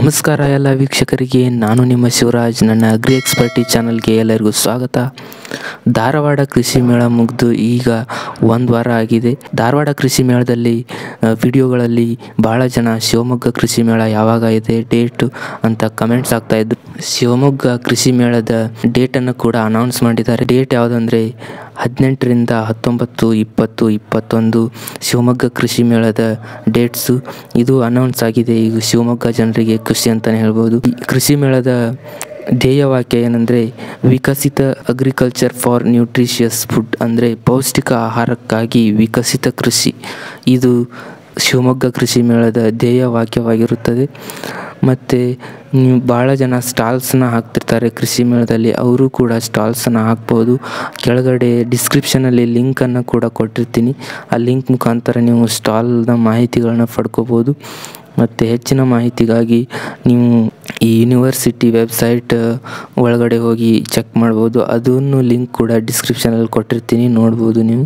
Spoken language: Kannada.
ನಮಸ್ಕಾರ ಎಲ್ಲ ವೀಕ್ಷಕರಿಗೆ, ನಾನು ನಿಮ್ಮ ಶಿವರಾಜ್. ನನ್ನ ಅಗ್ರಿ ಎಕ್ಸ್ಪರ್ಟಿ ಚಾನಲ್ಗೆ ಎಲ್ಲರಿಗೂ ಸ್ವಾಗತ. ಧಾರವಾಡ ಕೃಷಿ ಮೇಳ ಮುಗಿದು ಈಗ ಒಂದು ವಾರ ಆಗಿದೆ. ಧಾರವಾಡ ಕೃಷಿ ಮೇಳದಲ್ಲಿ ವಿಡಿಯೋಗಳಲ್ಲಿ ಭಾಳ ಜನ ಶಿವಮೊಗ್ಗ ಕೃಷಿ ಮೇಳ ಯಾವಾಗ ಇದೆ ಡೇಟು ಅಂತ ಕಮೆಂಟ್ಸ್ ಆಗ್ತಾಯಿದ್ರು. ಶಿವಮೊಗ್ಗ ಕೃಷಿ ಮೇಳದ ಡೇಟನ್ನು ಕೂಡ ಅನೌನ್ಸ್ ಮಾಡಿದ್ದಾರೆ. ಡೇಟ್ ಯಾವುದಂದರೆ 18ರಿಂದ 19, 20, 21 ಶಿವಮೊಗ್ಗ ಕೃಷಿ ಮೇಳದ ಡೇಟ್ಸು ಇದು ಅನೌನ್ಸ್ ಆಗಿದೆ. ಈಗ ಶಿವಮೊಗ್ಗ ಜನರಿಗೆ ಖುಷಿ ಅಂತಲೇ ಹೇಳ್ಬೋದು. ಕೃಷಿ ಮೇಳದ ಧ್ಯೇಯವಾಕ್ಯ ಏನಂದರೆ ವಿಕಸಿತ ಅಗ್ರಿಕಲ್ಚರ್ ಫಾರ್ ನ್ಯೂಟ್ರಿಷಿಯಸ್ ಫುಡ್, ಅಂದರೆ ಪೌಷ್ಟಿಕ ಆಹಾರಕ್ಕಾಗಿ ವಿಕಸಿತ ಕೃಷಿ. ಇದು ಶಿವಮೊಗ್ಗ ಕೃಷಿ ಮೇಳದ ಧ್ಯೇಯ ವಾಕ್ಯವಾಗಿರುತ್ತದೆ. ಮತ್ತು ನೀವು ಭಾಳ ಜನ ಸ್ಟಾಲ್ಸನ್ನ ಹಾಕ್ತಿರ್ತಾರೆ ಕೃಷಿ ಮೇಳದಲ್ಲಿ, ಅವರು ಕೂಡ ಸ್ಟಾಲ್ಸನ್ನು ಹಾಕ್ಬೋದು. ಕೆಳಗಡೆ ಡಿಸ್ಕ್ರಿಪ್ಷನಲ್ಲಿ ಲಿಂಕನ್ನು ಕೂಡ ಕೊಟ್ಟಿರ್ತೀನಿ. ಆ ಲಿಂಕ್ ಮುಖಾಂತರ ನೀವು ಸ್ಟಾಲ್ನ ಮಾಹಿತಿಗಳನ್ನ ಪಡ್ಕೋಬೋದು. ಮತ್ತು ಹೆಚ್ಚಿನ ಮಾಹಿತಿಗಾಗಿ ನೀವು ಈ ಯೂನಿವರ್ಸಿಟಿ ವೆಬ್ಸೈಟ್ ಒಳಗಡೆ ಹೋಗಿ ಚೆಕ್ ಮಾಡ್ಬೋದು. ಅದನ್ನು ಲಿಂಕ್ ಕೂಡ ಡಿಸ್ಕ್ರಿಪ್ಷನಲ್ಲಿ ಕೊಟ್ಟಿರ್ತೀನಿ, ನೋಡ್ಬೋದು ನೀವು.